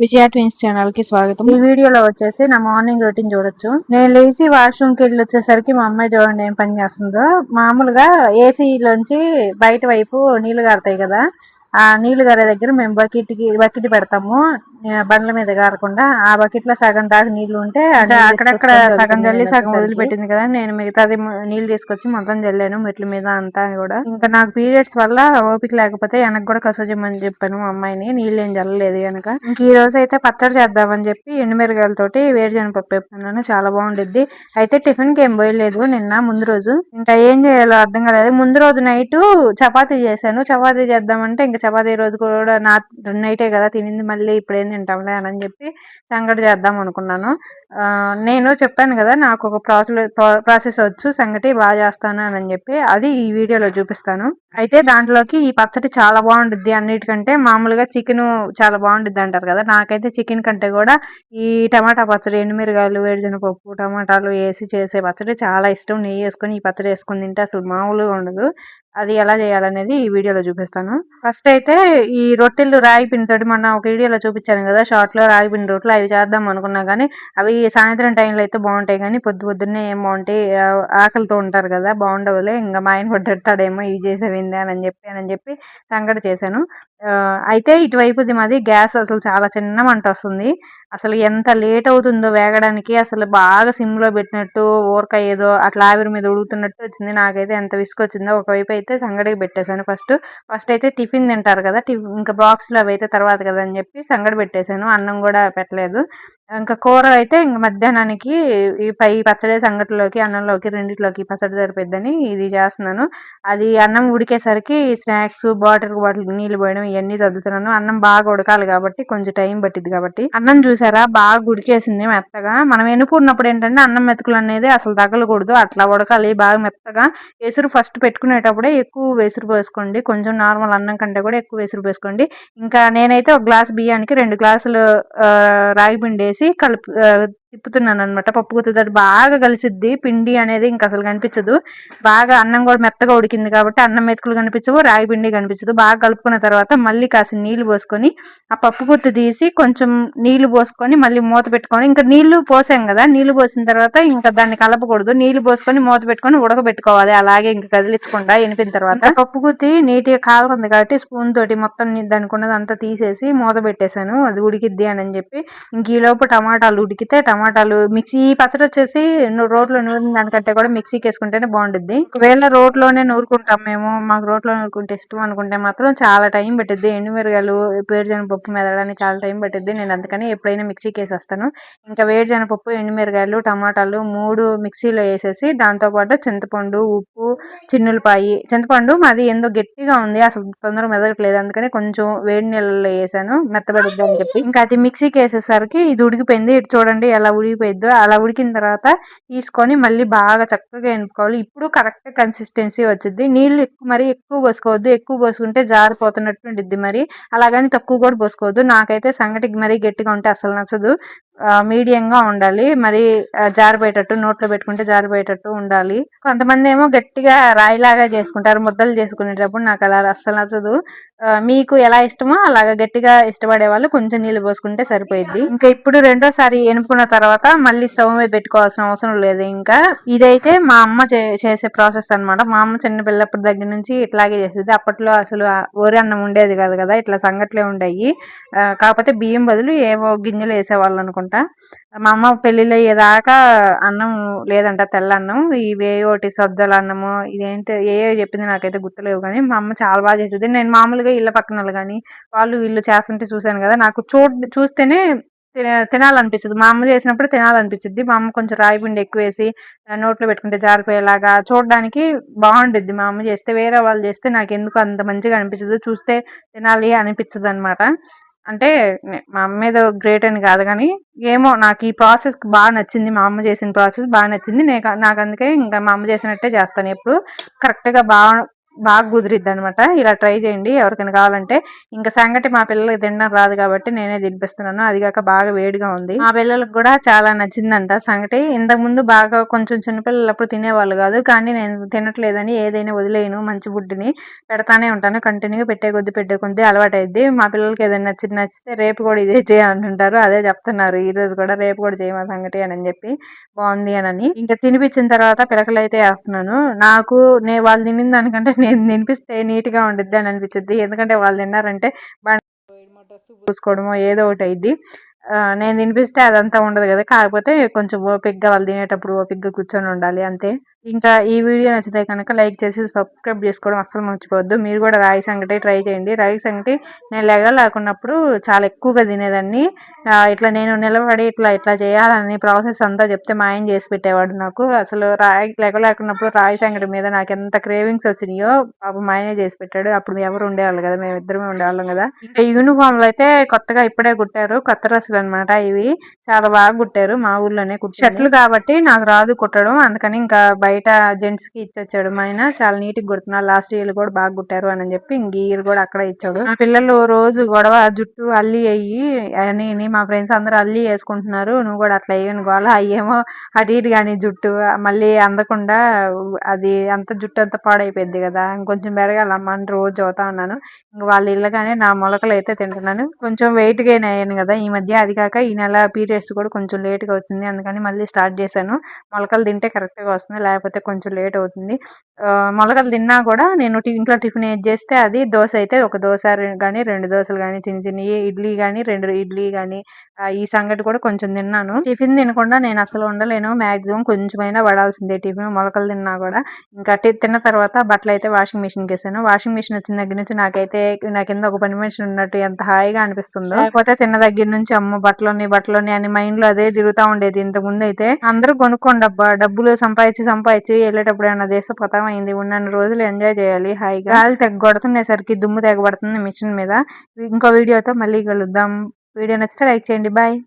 విజయ twins channel కి స్వాగతం. ఈ వీడియోలో వచ్చేసి నా మార్నింగ్ రొటీన్ చూడొచ్చు. నేను లేచి వాష్రూమ్ కి వెళ్ళి వచ్చేసరికి మా అమ్మాయి చూడండి ఏం పని చేస్తుందో. మామూలుగా ఏసీలోంచి బయట వైపు నీళ్లు గారుతాయి కదా, ఆ నీళ్లు గారే దగ్గర మేము బకెట్ పెడతాము, బండ్ల మీద గారకుండా. ఆ బకెట్ లో సగం దాకా నీళ్లు ఉంటే అక్కడక్కడ సగం జల్లి సగం వదిలిపెట్టింది కదా, నేను మిగతాది నీళ్లు తీసుకొచ్చి మొత్తం జల్లాను మెట్ల మీద అంతా కూడా. ఇంకా నాకు పీరియడ్స్ వల్ల ఓపిక లేకపోతే వెనక కూడా కసోజమ్మని చెప్పాను మా అమ్మాయిని, నీళ్ళు ఏం జల్లలేదు వెనక. ఇంక ఈ రోజు అయితే పచ్చడి చేద్దామని చెప్పి ఎండుమిరగాయలతోటి వేరుశనగపప్పు వేపుకున్నాను, చాలా బాగుండిద్ది. అయితే టిఫిన్ కి ఏం పోయలేదు నిన్న ముందు రోజు, ఇంకా ఏం చేయాలో అర్థం కాలేదు. ముందు రోజు నైట్ చపాతీ చేశాను, చపాతీ చేద్దామంటే ఇంకా చపాతీ రోజు కూడా నైటే కదా తినింది, మళ్ళీ ఇప్పుడు ఏం తింటాంలే అని చెప్పి సంగటి చేద్దాం అనుకున్నాను. నేను చెప్పాను కదా నాకు ఒక ప్రాసెస్ వచ్చు, సంగటి బాగా చేస్తాను అని చెప్పి, అది ఈ వీడియోలో చూపిస్తాను. అయితే దాంట్లోకి ఈ పచ్చడి చాలా బాగుంటుంది అన్నిటికంటే. మామూలుగా చికెన్ చాలా బాగుంటుంది అంటారు కదా, నాకైతే చికెన్ కంటే కూడా ఈ టమాటా పచ్చడి, ఎండుమిరగాయలు, వేరుశనగపప్పు, టమాటాలు వేసి చేసే పచ్చడి చాలా ఇష్టం. నెయ్యి వేసుకొని ఈ పచ్చడి వేసుకొని తింటే అసలు మామూలుగా ఉండదు. అది ఎలా చేయాలనేది ఈ వీడియోలో చూపిస్తాను. ఫస్ట్ అయితే ఈ రొట్టెలు రాగి పిండితోటి మొన్న ఒక వీడియోలో చూపించాను కదా షార్ట్ లో, రాగి పిండి రొట్టెలు అవి చేద్దాం అనుకున్నా కానీ అవి సాయంత్రం టైంలో అయితే బాగుంటాయి, కానీ పొద్దున్నే ఏం బాగుంటాయి, ఆకలితో ఉంటారు కదా, బాగుండవులే. ఇంకా మా ఆయన కొట్టేస్తాడేమో ఇవి చేసేవిందే అని చెప్పి సంగటి చేశాను. అయితే ఇటువైపుది మాది గ్యాస్ అసలు చాలా చిన్న మంట వస్తుంది. అసలు ఎంత లేట్ అవుతుందో వేగడానికి, అసలు బాగా సిమ్ లో పెట్టినట్టు ఊరక ఏదో అట్లా ఆవిరి మీద ఉడుగుతున్నట్టు వచ్చింది. నాకైతే ఎంత విసుకొచ్చిందో. ఒకవైపు అయితే సంగడికి పెట్టేశాను. ఫస్ట్ అయితే టిఫిన్ తింటారు కదా, ఇంకా బాక్స్ లో అవి అయితే తర్వాత కదా అని చెప్పి సంగడి పెట్టేశాను, అన్నం కూడా పెట్టలేదు. ఇంకా కూర అయితే ఇంక మధ్యాహ్నానికి ఈ పచ్చడి సంగటిలోకి అన్నంలోకి రెండిట్లోకి పచ్చడి సరిపోద్దని ఇది చేస్తున్నాను. అది అన్నం ఉడికేసరికి స్నాక్స్ బాటిల్ నీళ్ళు పోయడం ఇవన్నీ చదువుతున్నాను. అన్నం బాగా ఉడకాలి కాబట్టి కొంచెం టైం పట్టింది కాబట్టి. అన్నం చూసారా బాగా ఉడికేసింది మెత్తగా. మనం ఎనుకున్నప్పుడు ఏంటంటే అన్నం మెతుకులు అనేది అసలు తగలకూడదు, అట్లా ఉడకాలి బాగా మెత్తగా. ఎసురు ఫస్ట్ పెట్టుకునేటప్పుడే ఎక్కువ వెసురు పోసుకోండి, కొంచెం నార్మల్ అన్నం కంటే కూడా ఎక్కువ వెసురు పోసుకోండి. ఇంకా నేనైతే ఒక గ్లాస్ బియ్యానికి 2 గ్లాసులు రాగి పిండి వేసి తిప్పుతున్నాను అనమాట. పప్పు గుత్తితో బాగా కలిసిద్ది పిండి అనేది, ఇంకా అసలు కనిపించదు. బాగా అన్నం కూడా మెత్తగా ఉడికింది కాబట్టి అన్నం మెతుకులు కనిపించవు, రాగి పిండి కనిపించదు. బాగా కలుపుకున్న తర్వాత మళ్ళీ కాసిన నీళ్లు పోసుకొని ఆ పప్పు గుత్తి తీసి కొంచెం నీళ్లు పోసుకొని మళ్ళీ మూత పెట్టుకొని, ఇంకా నీళ్లు పోసాం కదా, నీళ్లు పోసిన తర్వాత ఇంకా దాన్ని కలపకూడదు, నీళ్లు పోసుకొని మూత పెట్టుకొని ఉడకబెట్టుకోవాలి అలాగే, ఇంకా కదిలించకుండా ఎనిపిన తర్వాత. పప్పు గుత్తి నీట్గా కాలుతుంది కాబట్టి స్పూన్ తోటి మొత్తం దానికి ఉన్నది అంతా తీసేసి మూత పెట్టేశాను, అది ఉడికిద్ది అని చెప్పి. ఇంక ఈ లోపు టమాటాలు ఉడికితే టమాటాలు మిక్సీ, పచ్చడి వచ్చేసి రోట్లో నూరిన దానికంటే కూడా మిక్సీకి వేసుకుంటేనే బాగుంటుంది. ఒకవేళ రోట్లోనే నూరుకుంటాం మేము, మాకు రోట్లో నూరుకుంటే ఇష్టం అనుకుంటే మాత్రం చాలా టైం పట్టిద్ది. ఎండుమిరగాయలు వేరుశనగపప్పు మెదడానికి చాలా టైం పట్టిద్ది, నేను అందుకని ఎప్పుడైనా మిక్సీకి వేసేస్తాను. ఇంకా వేరుశనగపప్పు, ఎండుమిరగాయలు, టమాటాలు 3 మిక్సీలో వేసేసి దాంతోపాటు చింతపండు, ఉప్పు, చిన్నులపాయి. చింతపండు మాది ఎంతో గట్టిగా ఉంది, అసలు తొందరగా మెదగట్లేదు, అందుకని కొంచెం వేడి నీళ్ళలో వేసాను మెత్తబడిద్ది అని చెప్పి. ఇంకా అది మిక్సీకి వేసేసరికి ఇది ఉడికిపోయింది. ఇటు చూడండి ఎలా ఉడికిపోయిద్దో. అలా ఉడికిన తర్వాత తీసుకొని మళ్ళీ బాగా చక్కగా ఎనుపుకోవాలి. ఇప్పుడు కరెక్ట్ కన్సిస్టెన్సీ వచ్చింది. నీళ్లు మరీ ఎక్కువ పోసుకోవద్దు, ఎక్కువ పోసుకుంటే జారిపోతున్నట్టు ఉండిద్ది, మరి అలాగని తక్కువ కూడా పోసుకోవద్దు. నాకైతే సంగటికి మరీ గట్టిగా ఉంటే అసలు నచ్చదు, మీడియంగా ఉండాలి. మరి జారిపోయేటట్టు, నోట్లో పెట్టుకుంటే జారిపోయేటట్టు ఉండాలి. కొంతమంది ఏమో గట్టిగా రాయిలాగా చేసుకుంటారు ముద్దలు చేసుకునేటప్పుడు, నాకు అలా అస్సలు నచ్చదు. మీకు ఎలా ఇష్టమో అలాగా గట్టిగా ఇష్టపడే వాళ్ళు కొంచెం నీళ్ళు పోసుకుంటే సరిపోయిద్ది. ఇంకా ఇప్పుడు రెండోసారి ఎనుపుకున్న తర్వాత మళ్ళీ స్టవ్ మీద పెట్టుకోవాల్సిన అవసరం లేదు. ఇంకా ఇదైతే మా అమ్మ చేసే ప్రాసెస్ అనమాట. మా అమ్మ చిన్న పిల్లప్పటి దగ్గర నుంచి ఇట్లాగే చేసేది. అప్పట్లో అసలు వరి అన్నం ఉండేది కాదు కదా, ఇట్లా సంగట్లే ఉండేవి. కాకపోతే బియ్యం బదులు ఏవో గింజలు వేసేవాళ్ళు అనుకుంటా. మా అమ్మ పెళ్లిళ్ళు అయ్యేదాకా అన్నం లేదంట, తెల్ల అన్నం. ఇవే ఒకటి సజ్జల అన్నము, ఇదేంటి ఏ చెప్పింది నాకైతే గుర్తులేవు, కానీ మా అమ్మ చాలా బాగా చేసేది. నేను మామూలుగా ఇళ్ళ పక్కన వాళ్ళు కానీ వాళ్ళు వీళ్ళు చేస్తుంటే చూశాను కదా, నాకు చూస్తేనే తినాలనిపించదు. మా అమ్మ చేసినప్పుడు తినాలనిపించింది. మా అమ్మ కొంచెం రాయి పిండి ఎక్కువ వేసి నోట్లో పెట్టుకుంటే జారిపోయేలాగా చూడడానికి బాగుండిద్ది మా అమ్మ చేస్తే. వేరే వాళ్ళు చేస్తే నాకు ఎందుకు అంత మంచిగా అనిపించదు, చూస్తే తినాలి అనిపించదు అనమాట. అంటే మా అమ్మ ఏదో గ్రేట్ అని కాదు, కానీ ఏమో నాకు ఈ ప్రాసెస్ బాగా నచ్చింది. మా అమ్మ చేసిన ప్రాసెస్ బాగా నచ్చింది నాకు అందుకే ఇంకా మా అమ్మ చేసినట్టే చేస్తాను ఎప్పుడు. కరెక్ట్గా బాగా బాగా కుదిరిద్ది అనమాట. ఇలా ట్రై చేయండి ఎవరికైనా కావాలంటే. ఇంకా సంగటి మా పిల్లలకి తినడం రాదు కాబట్టి నేనే తినిపిస్తున్నాను. అది కాక బాగా వేడిగా ఉంది. మా పిల్లలకు కూడా చాలా నచ్చిందంట సంగటి. ఇంతకు ముందు బాగా కొంచెం చిన్నపిల్లలప్పుడు తినేవాళ్ళు కాదు, కానీ నేను తినట్లేదని ఏదైనా వదిలేయను, మంచి ఫుడ్ని పెడతానే ఉంటాను. కంటిన్యూగా పెట్టే కొద్దీ అలవాటు అయింది. మా పిల్లలకి ఏదైనా నచ్చితే రేపు కూడా ఇదే చేయ అంటుంటారు. అదే చెప్తున్నారు ఈ రోజు కూడా, రేపు కూడా చేయమా సంగటి అని చెప్పి, బాగుంది అని. ఇంకా తినిపించిన తర్వాత పిలకలైతే వేస్తున్నాను. నాకు వాళ్ళు తినిన దానికంటే నేను తినిపిస్తే నీట్ గా ఉండిద్ది అని అనిపించింది. ఎందుకంటే వాళ్ళు తిన్నారంటే డ్రెస్ పూసుకోవడమో ఏదో ఒకటి అయింది. నేను తినిపిస్తే అదంతా ఉండదు కదా. కాకపోతే కొంచెం ఓపిగ్గా వాళ్ళు తినేటప్పుడు ఓపిగ్గా కూర్చొని ఉండాలి అంతే. ఇంకా ఈ వీడియో నచ్చితే కనుక లైక్ చేసి సబ్స్క్రైబ్ చేసుకోవడం అస్సలు మర్చిపోవద్దు. మీరు కూడా రాగి సంగటి ట్రై చేయండి. రాగి సంగటి నేను లేకున్నప్పుడు చాలా ఎక్కువగా తినేదాన్ని. ఇట్లా నేను నిలబడి ఇట్లా చేయాలని ప్రాసెస్ అంతా చెప్తే మా ఆయన చేసి పెట్టేవాడు నాకు. అసలు లేకున్నప్పుడు రాగి సంగటి మీద నాకు ఎంత క్రేవింగ్స్ వచ్చినాయో పాపం మా ఆయనే చేసి పెట్టాడు. అప్పుడు ఎవరు ఉండేవాళ్ళు కదా, మేము ఇద్దరమే ఉండేవాళ్ళం కదా. ఇంకా యూనిఫామ్లు అయితే కొత్తగా ఇప్పుడే కుట్టారు, కొత్త డ్రెస్సులు అనమాట ఇవి. చాలా బాగా కుట్టారు, మా ఊర్లోనే షర్ట్లు కాబట్టి నాకు రాదు కుట్టడం. అందుకని ఇంకా బయట జెంట్స్ కి ఇచ్చొచ్చాడు మా ఆయన. చాలా నీట్ గా కుడుతున్నారు, లాస్ట్ ఇయర్ కూడా బాగా కుట్టారు అని చెప్పి ఇంక ఈ ఇయర్ కూడా అక్కడ ఇచ్చాడు. మా పిల్లలు రోజు గొడవ, జుట్టు అల్లి అయ్యి అని మా ఫ్రెండ్స్ అందరూ అల్లి వేసుకుంటున్నారు, నువ్వు కూడా అట్లా వేయను గోల. అయ్యేమో అటు ఇటు కానీ జుట్టు మళ్ళీ అందకుండా అది అంత జుట్టు అంతా పాడైపోయింది కదా, ఇంకొంచెం పెరగాలమ్మా అని రోజు చదువుతా ఉన్నాను. ఇంక వాళ్ళ ఇళ్ళగానే నా మొలకలు అయితే తింటున్నాను. కొంచెం వెయిట్ గెయిన్ అయ్యాను కదా ఈ మధ్య. అది కాక ఈ నెల పీరియడ్స్ కూడా కొంచెం లేట్ గా వచ్చింది, అందుకని మళ్ళీ స్టార్ట్ చేశాను. మొలకలు తింటే కరెక్ట్ గా వస్తుంది, లేకపోతే కొంచెం లేట్ అవుతుంది. మొలకలు తిన్నా కూడా నేను ఇంట్లో టిఫిన్ ఏది చేస్తే అది, దోశ అయితే ఒక దోశ కానీ 2 దోశలు కానీ, చిన్న ఇడ్లీ కానీ 2 ఇడ్లీ కానీ, ఈ సంగటి కూడా కొంచెం తిన్నాను. టిఫిన్ తినకుండా నేను అసలు ఉండలేను, మాక్సిమం కొంచెమైనా పడాల్సిందే టిఫిన్, మొలకలు తిన్నా కూడా. ఇంకా తిన్న తర్వాత బట్టలు అయితే వాషింగ్ మిషన్ కి వేసాను. వాషింగ్ మిషన్ వచ్చిన దగ్గర నుంచి నా కింద ఒక పని మనిషి ఉన్నట్టు ఎంత హాయిగా అనిపిస్తుందో. లేకపోతే తిన్న దగ్గర నుంచి అమ్మ బట్టలోని అని మైండ్ లో అదే తిరుగుతా ఉండేది. ఇంతకు ముందు అయితే అందరూ కొనుక్కోండి అబ్బా, డబ్బులు సంపాదించి వెళ్ళేటప్పుడు ఏమన్నా దేశపథం అయింది, ఉన్నన్ని రోజులు ఎంజాయ్ చేయాలి హాయిగా. గాలి కొడుతునేసరికి దుమ్ము తెగబడుతుంది మిషన్ మీద. ఇంకో వీడియోతో మళ్ళీ కలుద్దాం. వీడియో నచ్చితే లైక్ చేయండి. బాయ్.